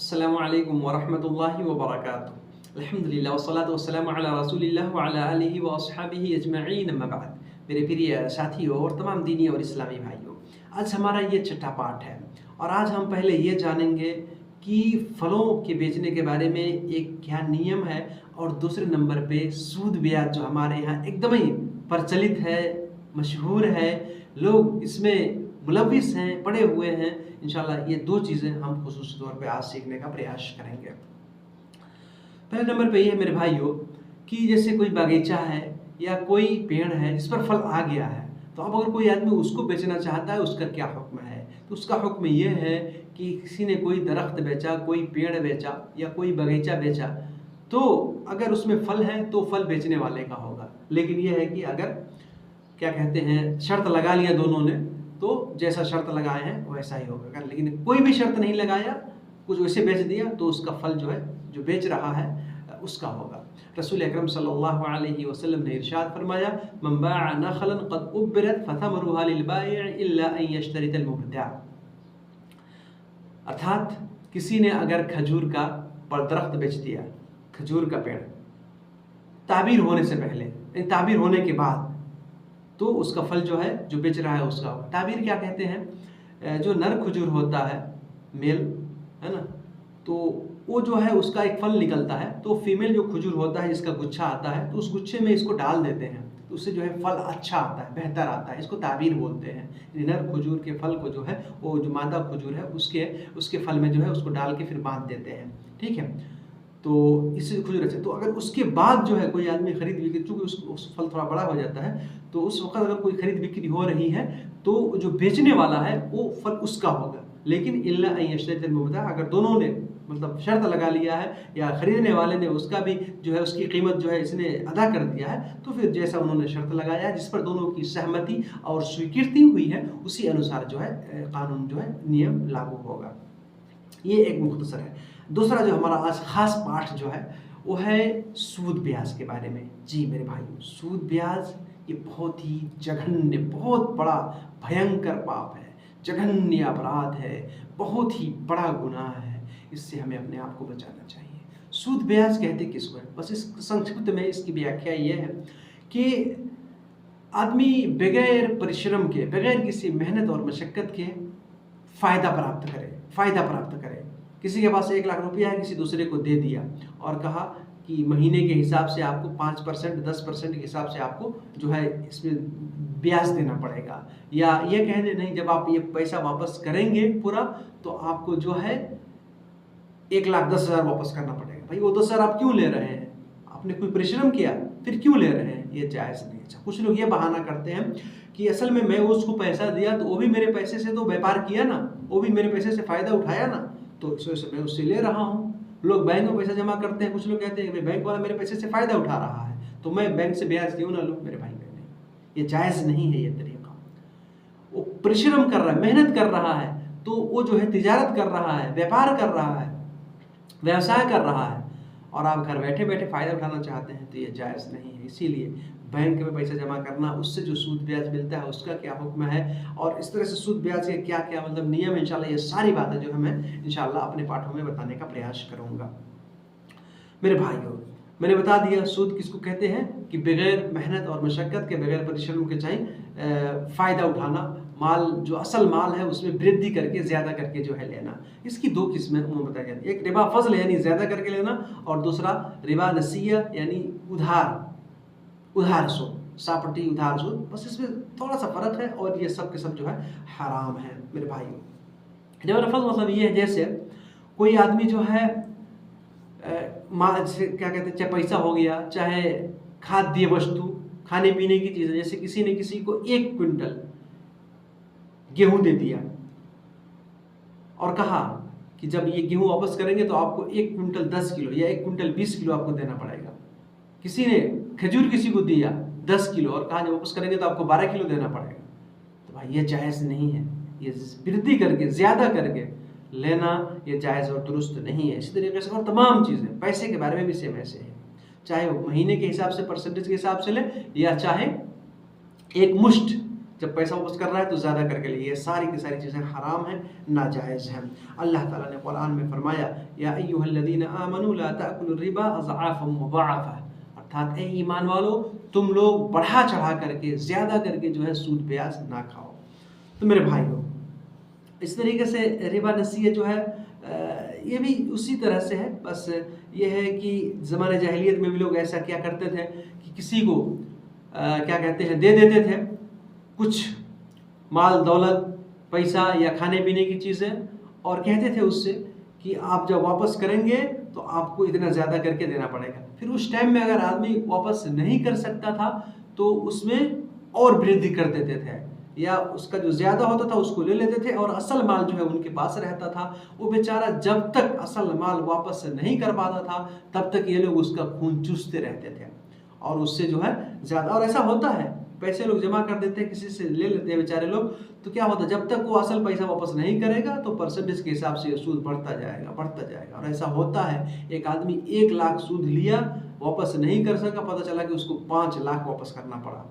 अस्सलामु अलैकुम वरहमतुल्लाहि वबरकातुहू। अल्हम्दुलिल्लाह वस्सलातु वस्सलामु अला रसूलिल्लाह व अला आलिहि व अस्हाबिहि अजमईन अम्मा बाद। मेरे प्रिय साथियों और तमाम दीनी और इस्लामी भाइयों, आज हमारा ये छठा पाठ है और आज हम पहले ये जानेंगे कि फलों के बेचने के बारे में एक क्या नियम है और दूसरे नंबर पे सूद ब्याज जो हमारे यहाँ एकदम ही प्रचलित है, मशहूर है, लोग इसमें मुलविस हैं, पड़े हुए हैं। इंशाल्लाह ये दो चीज़ें हम खुसूसी तौर पे आज सीखने का प्रयास करेंगे। पहले नंबर पे ये है मेरे भाइयों कि जैसे कोई बागीचा है या कोई पेड़ है जिस पर फल आ गया है, तो अब अगर कोई आदमी उसको बेचना चाहता है उसका क्या हुक्म है? तो उसका हुक्म ये है कि किसी ने कोई दरख्त बेचा, कोई पेड़ बेचा या कोई बगीचा बेचा, तो अगर उसमें फल है तो फल बेचने वाले का होगा। लेकिन यह है कि अगर क्या कहते हैं शर्त लगा लिया दोनों ने, तो जैसा शर्त लगाए हैं वैसा ही होगा। लेकिन कोई भी शर्त नहीं लगाया, कुछ वैसे बेच दिया, तो उसका फल जो है जो बेच रहा है उसका होगा। रसूल अकरम सल्लल्लाहु अलैहि वसल्लम ने इरशाद फरमाया, मन बाअ नखलन क़द उब्बिरत फथमरुहा लिलबाइअ इल्ला अन यश्तरित अलमुब्ता। अर्थात किसी ने अगर खजूर का दरख्त बेच दिया, खजूर का पेड़ ताबीर होने से पहले, ताबीर होने के बाद, तो उसका फल जो है जो बेच रहा है उसका होगा। ताबीर क्या कहते हैं? जो नर खजूर होता है, मेल है ना, तो वो जो है उसका एक फल निकलता है, तो फीमेल जो खजूर होता है जिसका गुच्छा आता है, तो उस गुच्छे में इसको डाल देते हैं, तो उससे जो है फल अच्छा आता है, बेहतर आता है। इसको ताबीर बोलते हैं। नर खजूर के फल को जो है वो जो मादा खजूर है उसके फल में जो है उसको डाल के फिर बांध देते हैं। ठीक है, तो इससे खजूर अच्छा। तो अगर उसके बाद जो है कोई आदमी खरीद बिक्री, चूँकि उस फल थोड़ा बड़ा हो जाता है, तो उस वक्त अगर कोई खरीद बिक्री हो रही है तो जो बेचने वाला है वो फल उसका होगा। लेकिन इल्ला अन यश्तरित अलमुब्ता, अगर दोनों ने मतलब शर्त लगा लिया है या खरीदने वाले ने उसका भी जो है उसकी कीमत जो है इसने अदा कर दिया है, तो फिर जैसा उन्होंने शर्त लगाया है जिस पर दोनों की सहमति और स्वीकृति हुई है, उसी अनुसार जो है कानून जो है नियम लागू होगा। ये एक मुख्तसर है। दूसरा जो हमारा आज खास पाठ जो है वो है सूद ब्याज के बारे में। जी मेरे भाइयों, सूद ब्याज ये बहुत ही जघन्य, बहुत बड़ा भयंकर पाप है, जघन्य अपराध है, बहुत ही बड़ा गुनाह है। इससे हमें अपने आप को बचाना चाहिए। सूद ब्याज कहते किसको है? बस इस संक्षिप्त में इसकी व्याख्या ये है कि आदमी बगैर परिश्रम के, बगैर किसी मेहनत और मशक्क़त के फ़ायदा प्राप्त करे। किसी के पास 1 लाख रुपया है, किसी दूसरे को दे दिया और कहा कि महीने के हिसाब से आपको 5%, 10% के हिसाब से आपको जो है इसमें ब्याज देना पड़ेगा, या ये कह दे नहीं, जब आप ये पैसा वापस करेंगे पूरा तो आपको जो है 1,10,000 वापस करना पड़ेगा। भाई वो 10,000 आप क्यों ले रहे हैं? आपने कोई परिश्रम किया, फिर क्यों ले रहे हैं? ये जायज़ नहीं है। कुछ लोग ये बहाना करते हैं कि असल में मैं उसको पैसा दिया तो वो भी मेरे पैसे से तो व्यापार किया ना, वो भी मेरे पैसे से फ़ायदा उठाया ना, तो इस वजह से मैं उससे ले रहा हूँ। लोग बैंक में पैसा जमा करते हैं, कुछ लोग कहते हैं बैंक वाला मेरे पैसे से फ़ायदा उठा रहा है तो मैं बैंक से ब्याज क्यों ना लूँ। मेरे भाई बहन, ये जायज़ नहीं है ये तरीका। वो परिश्रम कर रहा है, मेहनत कर रहा है, तो वो जो है तिजारत कर रहा है, व्यापार कर रहा है, व्यवसाय कर रहा है, और आप घर बैठे बैठे फ़ायदा उठाना चाहते हैं, तो ये जायज़ नहीं है। इसीलिए बैंक में पैसा जमा करना, उससे जो सूद ब्याज मिलता है उसका क्या हुक्म है, और इस तरह से सूद ब्याज के क्या क्या मतलब नियम है, इंशाल्लाह ये सारी बातें जो है मैं इंशाल्लाह अपने पाठों में बताने का प्रयास करूँगा। मेरे भाइयों, मैंने बता दिया सूद किसको कहते हैं कि बगैर मेहनत और मशक्क़त के, बगैर परिश्रम के चाहिए फ़ायदा उठाना, माल जो असल माल है उसमें वृद्धि करके, ज़्यादा करके जो है लेना। इसकी 2 किस्में उन्होंने बताई जाती है। एक रिबा फज़ल यानी ज़्यादा करके लेना, और दूसरा रिबा नसीया यानी उधार सूद, सापटी उधार सूद। बस इसमें थोड़ा सा फ़र्क है और ये सब के सब जो है हराम है मेरे भाइयों। रिबा फज़ल मतलब ये है जैसे कोई आदमी जो है जैसे क्या कहते हैं, चाहे पैसा हो गया, चाहे खाद्य वस्तु, खाने पीने की चीज़ें, जैसे किसी ने किसी को 1 क्विंटल गेहूं दे दिया और कहा कि जब ये गेहूं वापस करेंगे तो आपको 1 क्विंटल 10 किलो या 1 क्विंटल 20 किलो आपको देना पड़ेगा। किसी ने खजूर किसी को दिया 10 किलो और कहा जब वापस करेंगे तो आपको 12 किलो देना पड़ेगा, तो भाई ये जायज़ नहीं है। ये वृद्धि करके, ज़्यादा करके लेना ये जायज़ और दुरुस्त नहीं है। इसी तरीके से और तमाम चीज़ें, पैसे के बारे में भी सेम ऐसे है, चाहे वो महीने के हिसाब से, परसेंटेज के हिसाब से ले, या चाहे एक मुश्त, जब पैसा वापस कर रहा है तो ज़्यादा करके लिए, ये सारी की सारी चीज़ें हराम हैं, नाजायज़ हैं। अल्लाह ताला ने कुरान में फरमाया, या अय्युहल्लज़ीना आमनू ला ताकुलुर रिबा अज़आफ़न मुज़ाअफ़ा, अर्थात ए ईमान वालो, तुम लोग बढ़ा चढ़ा करके, ज़्यादा करके जो है सूद ब्याज ना खाओ। तो मेरे भाइयों, इस तरीके से रिबा नसीह जो है ये भी उसी तरह से है, बस ये है कि ज़माने जाहिलियत में भी लोग ऐसा क्या करते थे कि किसी को क्या कहते हैं, दे देते थे कुछ माल दौलत, पैसा या खाने पीने की चीज़ें, और कहते थे उससे कि आप जब वापस करेंगे तो आपको इतना ज़्यादा करके देना पड़ेगा। फिर उस टाइम में अगर आदमी वापस नहीं कर सकता था तो उसमें और वृद्धि कर देते थे, या उसका जो ज़्यादा होता था उसको ले लेते थे, और असल माल जो है उनके पास रहता था। वो बेचारा जब तक असल माल वापस नहीं कर पाता था तब तक ये लोग उसका खून चूसते रहते थे, और उससे जो है ज़्यादा, और ऐसा होता है, पैसे लोग जमा कर देते हैं, किसी से ले लेते हैं बेचारे लोग, तो क्या होता है, जब तक वो असल पैसा वापस नहीं करेगा तो परसेंटेज के हिसाब से सूद बढ़ता जाएगा, बढ़ता जाएगा। और ऐसा होता है, एक आदमी 1 लाख सूद लिया, वापस नहीं कर सका, पता चला कि उसको 5 लाख वापस करना पड़ा।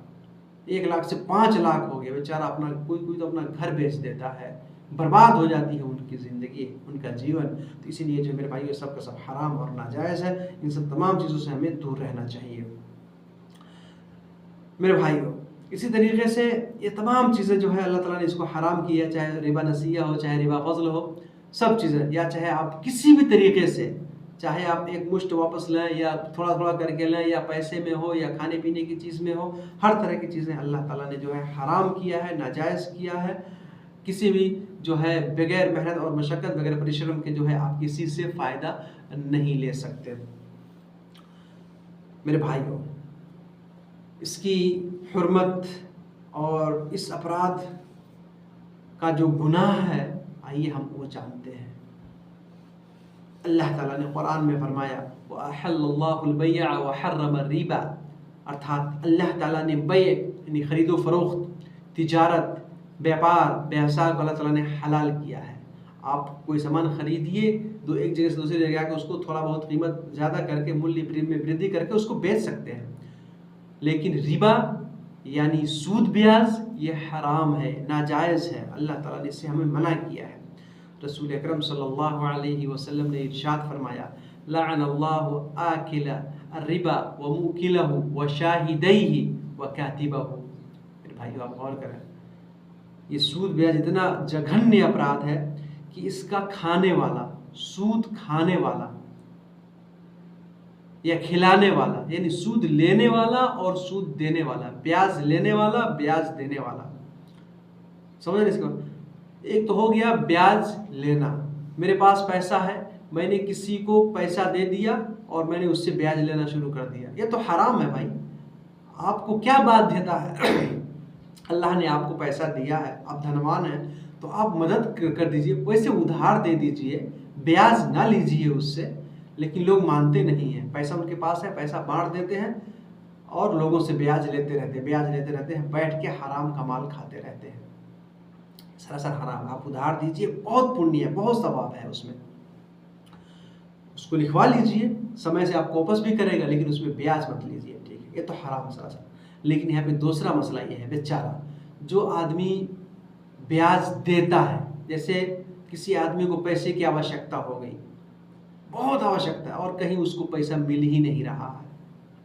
1 लाख से 5 लाख हो गया, बेचारा अपना कोई तो अपना घर बेच देता है, बर्बाद हो जाती है उनकी ज़िंदगी, उनका जीवन। तो इसीलिए जो मेरे भाई ये सब का सब हराम और नाजायज़ है, इन सब तमाम चीज़ों से हमें दूर रहना चाहिए। मेरे भाइयों, इसी तरीके से ये तमाम चीज़ें जो है अल्लाह ताला ने इसको हराम किया, चाहे रिबा नसीया हो, चाहे रिबा फ़ज़ल हो, सब चीज़ें, या चाहे आप किसी भी तरीके से, चाहे आप एक मुश्त वापस लें या थोड़ा थोड़ा करके लें, या पैसे में हो या खाने पीने की चीज़ में हो, हर तरह की चीज़ें अल्लाह ताला ने जो है हराम किया है, नाजायज़ किया है। किसी भी जो है बगैर मेहनत और मशक्क़त, बगैर परिश्रम के जो है आप किसी से फ़ायदा नहीं ले सकते। मेरे भाइयों, इसकी हुर्मत और इस अपराध का जो गुनाह है, आइए हम वो जानते हैं। अल्लाह ताला ने कुरान में फरमाया, व अहल्लल्लाहुल बैअ व हर्रम रिबा, अर्थात अल्लाह ताला ने बै यानी खरीदो फरोख्त, तिजारत, व्यापार, व्यवसाय को अल्लाह ताला ने हलाल किया है। आप कोई सामान खरीदिए, एक जगह से दूसरी जगह आकर उसको थोड़ा बहुत कीमत ज़्यादा करके, मूल्य में वृद्धि करके उसको बेच सकते हैं, लेकिन रिबा यानी सूद ब्याज ये हराम है, नाजायज़ है। अल्लाह ताला ने इससे हमें मना किया है। रसूल अकरम सल्लल्लाहु अलैहि वसल्लम ने इरशाद फरमाया, लअनल्लाहु आकिला अर्रिबा व मुकिलहु व शाहिदैहि व कातिबहु। मेरे भाइयों, आप गौर करें, ये सूद ब्याज इतना जघन्य अपराध है कि इसका खाने वाला, सूद खाने वाला या खिलाने वाला, यानी सूद लेने वाला और सूद देने वाला, ब्याज लेने वाला, ब्याज देने वाला, समझ रहे इसको? एक तो हो गया ब्याज लेना, मेरे पास पैसा है, मैंने किसी को पैसा दे दिया और मैंने उससे ब्याज लेना शुरू कर दिया, ये तो हराम है भाई। आपको क्या बाध्यता है? अल्लाह ने आपको पैसा दिया है, आप धनवान हैं, तो आप मदद कर दीजिए, वैसे उधार दे दीजिए, ब्याज ना लीजिए उससे। लेकिन लोग मानते नहीं हैं, पैसा उनके पास है, पैसा बांट देते हैं और लोगों से ब्याज लेते रहते हैं, बैठ के हराम का माल खाते रहते हैं, सरासर हराम। आप उधार दीजिए, बहुत पुण्य है, बहुत सवाब है उसमें, उसको लिखवा लीजिए, समय से आपको वापस भी करेगा, लेकिन उसमें ब्याज मत लीजिए, ठीक है? ये तो हराम सरासर। लेकिन यहाँ पे दूसरा मसला ये है, बेचारा जो आदमी ब्याज देता है, जैसे किसी आदमी को पैसे की आवश्यकता हो गई, बहुत आवश्यकता है, और कहीं उसको पैसा मिल ही नहीं रहा है,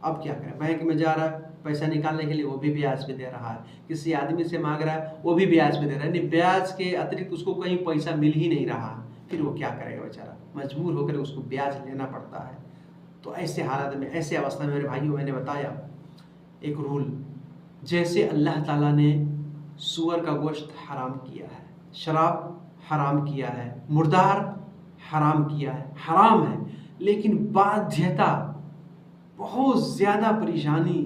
अब क्या करें? बैंक में जा रहा है पैसा निकालने के लिए, वो भी ब्याज पे दे रहा है, किसी आदमी से मांग रहा है, वो भी ब्याज पे दे रहा है, नहीं ब्याज के अतिरिक्त उसको कहीं पैसा मिल ही नहीं रहा, फिर वो क्या करेगा बेचारा? मजबूर होकर उसको ब्याज लेना पड़ता है। तो ऐसे हालात में, ऐसे अवस्था में मेरे भाइयों, मैंने बताया एक रूल, जैसे अल्लाह ताला ने सूअर का गोश्त हराम किया है, शराब हराम किया है, मुर्दार हराम किया है, हराम है, लेकिन बाध्यता, बहुत ज़्यादा परेशानी,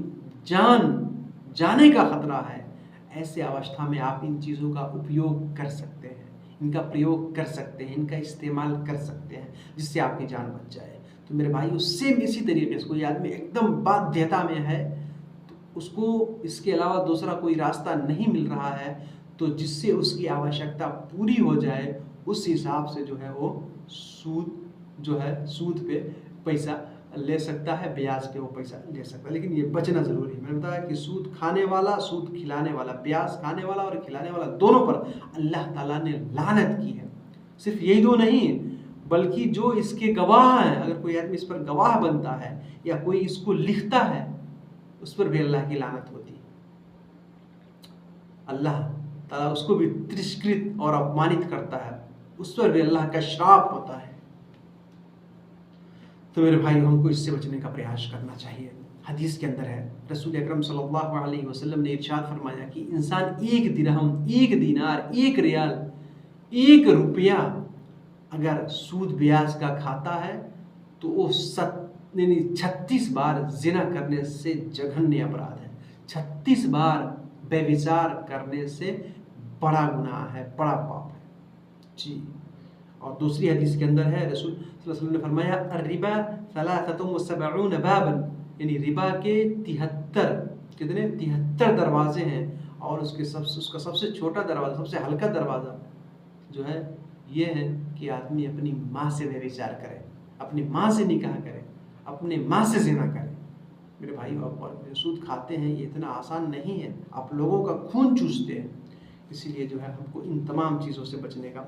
जान जाने का खतरा है, ऐसे अवस्था में आप इन चीज़ों का उपयोग कर सकते हैं, इनका प्रयोग कर सकते हैं, इनका इस्तेमाल कर सकते हैं, जिससे आपकी जान बच जाए। तो मेरे भाई, सेम इसी तरीके से कोई आदमी एकदम बाध्यता में है, तो उसको इसके अलावा दूसरा कोई रास्ता नहीं मिल रहा है, तो जिससे उसकी आवश्यकता पूरी हो जाए, उस हिसाब से जो है वो सूद पे पैसा ले सकता है, ब्याज पे वो पैसा ले सकता है, लेकिन ये बचना ज़रूरी है। मैंने बताया कि सूद खाने वाला, सूद खिलाने वाला, ब्याज खाने वाला और खिलाने वाला, दोनों पर अल्लाह ताला ने लानत की है। सिर्फ यही दो नहीं, बल्कि जो इसके गवाह हैं, अगर कोई आदमी इस पर गवाह बनता है या कोई इसको लिखता है, उस पर भी अल्लाह की लानत होती है। अल्लाह ताला उसको भी तिरस्कृत और अपमानित करता है, उस पर भी अल्लाह का श्राप होता है। तो मेरे भाई, हमको इससे बचने का प्रयास करना चाहिए। हदीस के अंदर है, रसूल अकरम सल्लल्लाहु अलैहि वसल्लम ने इरशाद फरमाया कि इंसान एक दिरहम, एक दीनार, एक रियाल, एक रुपया अगर सूद ब्याज का खाता है तो वो 36 बार जिना करने से जघन्य अपराध है, 36 बार व्यभिचार करने से बड़ा गुनाह है, बड़ा पाप है जी। और दूसरी हदीस के अंदर है, रसूल सल्लल्लाहु अलैहि वसल्लम ने फरमाया, अर्रिबा सलासतुम व सबऊन बाबन, यानी रिबा के 73 दरवाजे हैं, और उसका सबसे छोटा दरवाज़ा, सबसे हल्का दरवाज़ा जो है ये है कि आदमी अपनी माँ से व्यभिचार करे, अपनी माँ से निकाह करे, अपने माँ से ज़िना करे। मेरे भाई, आप सूद खाते हैं, ये इतना आसान नहीं है, आप लोगों का खून चूसते हैं। इसीलिए जो है हमको इन तमाम चीज़ों से बचने का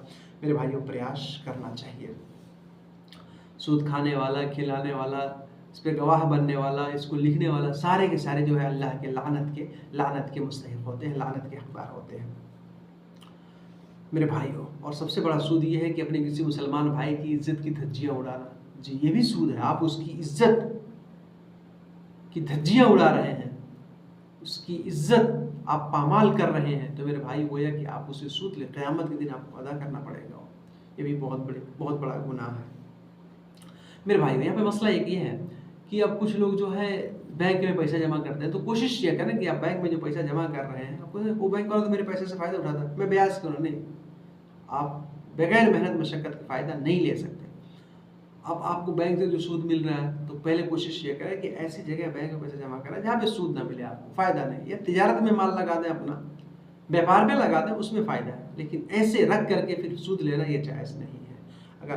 मेरे भाइयों प्रयास करना चाहिए। सूद खाने वाला, खिलाने वाला, इस पर गवाह बनने वाला, इसको लिखने वाला, सारे के सारे जो है अल्लाह के लानत के मुस्तहिक होते हैं, लानत के हकदार होते हैं मेरे भाइयों। और सबसे बड़ा सूद ये है कि अपने किसी मुसलमान भाई की इज्जत की धज्जियाँ उड़ाना, जी ये भी सूद है। आप उसकी इज्जत की धज्जियाँ उड़ा रहे हैं, उसकी इज्जत आप पामाल कर रहे हैं, तो मेरे भाई गोया कि आप उसे सूद ले, क़यामत के दिन आपको अदा करना पड़ेगा। ये भी बहुत बड़ा गुनाह है मेरे भाई। यहाँ पे मसला एक ये है कि अब कुछ लोग जो है बैंक में पैसा जमा करते हैं, तो कोशिश ये करें कि आप बैंक में जो पैसा जमा कर रहे हैं, आपको वो बैंक वाला तो मेरे पैसे से फ़ायदा उठाता है, मैं ब्याज क्यों नहीं। आप बगैर मेहनत मशक्क़त का फ़ायदा नहीं ले सकते। अब आपको बैंक से जो सूद मिल रहा है, तो पहले कोशिश ये करें कि ऐसी जगह बैंक में पैसा जमा करें जहाँ पे सूद ना मिले, आपको फ़ायदा नहीं। या तिजारत में माल लगा दें, अपना व्यापार में लगा दें, उसमें फ़ायदा है, लेकिन ऐसे रख करके फिर सूद लेना ये जायज़ नहीं है। अगर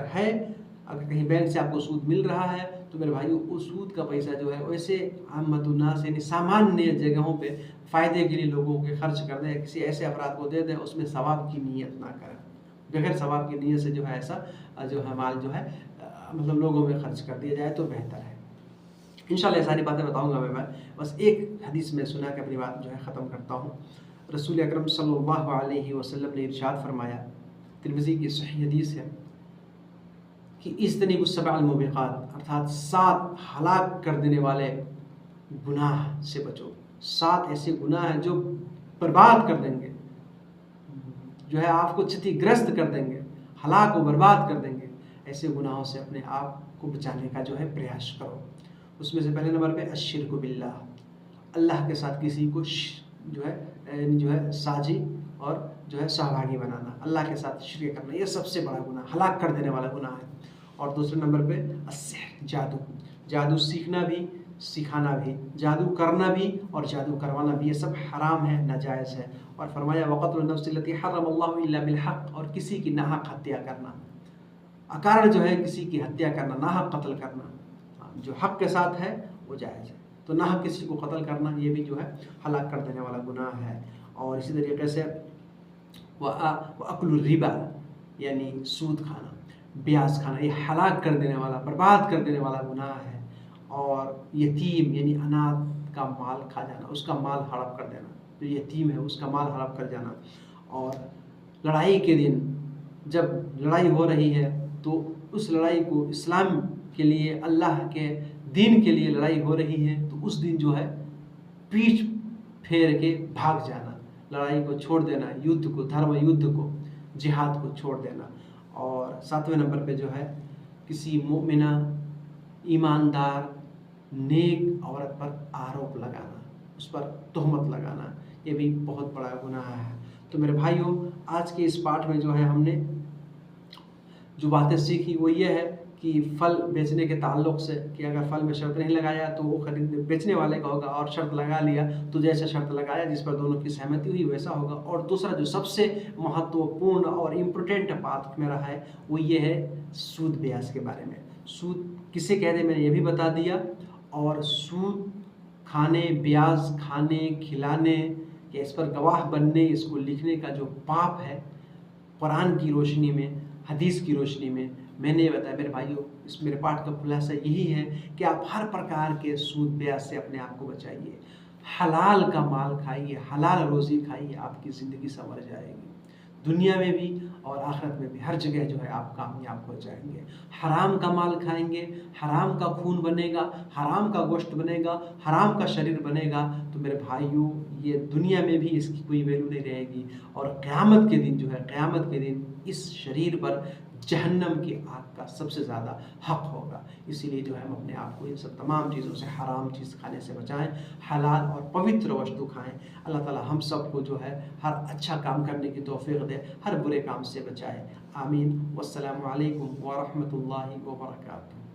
कहीं बैंक से आपको सूद मिल रहा है, तो मेरे भाइयों उस सूद का पैसा जो है वैसे आमदुन्नास यानी सामान्य जगहों पे फ़ायदे के लिए लोगों के खर्च कर दें, किसी ऐसे अफराद को दे दें, उसमें सवाब की नीयत ना करें। बगैर सवाब की नीयत से जो है ऐसा जो है माल जो है मतलब लोगों में खर्च कर दिया जाए तो बेहतर है। इंशाल्लाह ये सारी बातें बताऊंगा मैं बस एक हदीस में सुना के अपनी बात जो है ख़त्म करता हूँ। रसूल अकरम सल्लल्लाहु अलैहि वसल्लम ने इरशाद फरमाया, तिरमिज़ी की सही हदीस है कि इज्तनिबु सबअल मुबिक़ात, अर्थात 7 हलाक कर देने वाले गुनाह से बचो। 7 ऐसे गुनाह हैं जो बर्बाद कर देंगे, जो है आपको क्षतिग्रस्त कर देंगे, हलाक को बर्बाद कर देंगे। ऐसे गुनाहों से अपने आप को बचाने का जो है प्रयास करो। उसमें से पहले नंबर पे अश्शिरकु बिल्लाह, अल्लाह के साथ किसी को जो है साझी और जो है सहभागी बनाना, अल्लाह के साथ शिर्क करना, ये सबसे बड़ा गुनाह, हलाक कर देने वाला गुनाह है। और दूसरे नंबर पे जादू, जादू सीखना भी, सिखाना भी, जादू करना भी और जादू करवाना भी, ये सब हराम है, नाजायज़ है। और फरमाया वक़त्लुन नफ्स अल्लती हर्रमल्लाहु इल्ला बिलहक़, और किसी की नाहक हत्या करना, अकारण जो है किसी की हत्या करना, नाहक कत्ल करना, जो हक के साथ है वो जायज़ है। तो नाहक किसी को कत्ल करना ये भी जो है हलाक कर देने वाला गुनाह है। और इसी तरीके से अक्लुर रिबा, यानी सूद खाना, ब्याज खाना, ये हलाक कर देने वाला, बर्बाद कर देने वाला गुनाह है। और यतीम यानी अनाथ का माल खा जाना, उसका माल हड़प कर देना, जो यतीम है उसका माल हड़प कर जाना। और लड़ाई के दिन जब लड़ाई हो रही है तो उस लड़ाई को इस्लाम के लिए, अल्लाह के दीन के लिए लड़ाई हो रही है, तो उस दिन जो है पीठ फेर के भाग जाना, लड़ाई को छोड़ देना, युद्ध को, धर्म युद्ध को, जिहाद को छोड़ देना। और 7वें नंबर पे जो है किसी मोमिना, ईमानदार, नेक औरत पर आरोप लगाना, उस पर तोहमत लगाना, ये भी बहुत बड़ा गुनाह है। तो मेरे भाइयों, आज के इस पाठ में जो है हमने जो बातें सीखी वो ये है कि फल बेचने के ताल्लुक़ से कि अगर फल में शर्त नहीं लगाया तो वो बेचने वाले का होगा, और शर्त लगा लिया तो जैसे शर्त लगाया जिस पर दोनों की सहमति हुई वैसा होगा। और दूसरा जो सबसे महत्वपूर्ण और इम्पोर्टेंट बात मेरा है वो ये है सूद ब्याज के बारे में। सूद किसे कहते हैं मैंने ये भी बता दिया। और सूद खाने, ब्याज खाने, खिलाने या इस पर गवाह बनने, इसको लिखने का जो पाप है, कुरान की रोशनी में, हदीस की रोशनी में मैंने ये बताया मेरे भाइयों। इस मेरे पाठ का खुलासा यही है कि आप हर प्रकार के सूद ब्याज से अपने आप को बचाइए, हलाल का माल खाइए, हलाल रोज़ी खाइए, आपकी ज़िंदगी संवर जाएगी, दुनिया में भी और आखिरत में भी, हर जगह जो है आप कामयाब हो जाएंगे। हराम का माल खाएंगे, हराम का खून बनेगा, हराम का गोश्त बनेगा, हराम का शरीर बनेगा, तो मेरे भाइयों ये दुनिया में भी इसकी कोई वैल्यू नहीं रहेगी, और क़यामत के दिन जो है, क़यामत के दिन इस शरीर पर जहन्नम की आग का सबसे ज़्यादा हक होगा। इसीलिए जो है हम अपने आप को इन सब तमाम चीज़ों से, हराम चीज़ खाने से बचाएं, हलाल और पवित्र वस्तु खाएं। अल्लाह ताला हम सबको जो है हर अच्छा काम करने की तौफीक दे, हर बुरे काम से बचाए। आमीन। वस्सलामु अलैकुम व रहमतुल्लाहि व बरकातुहू।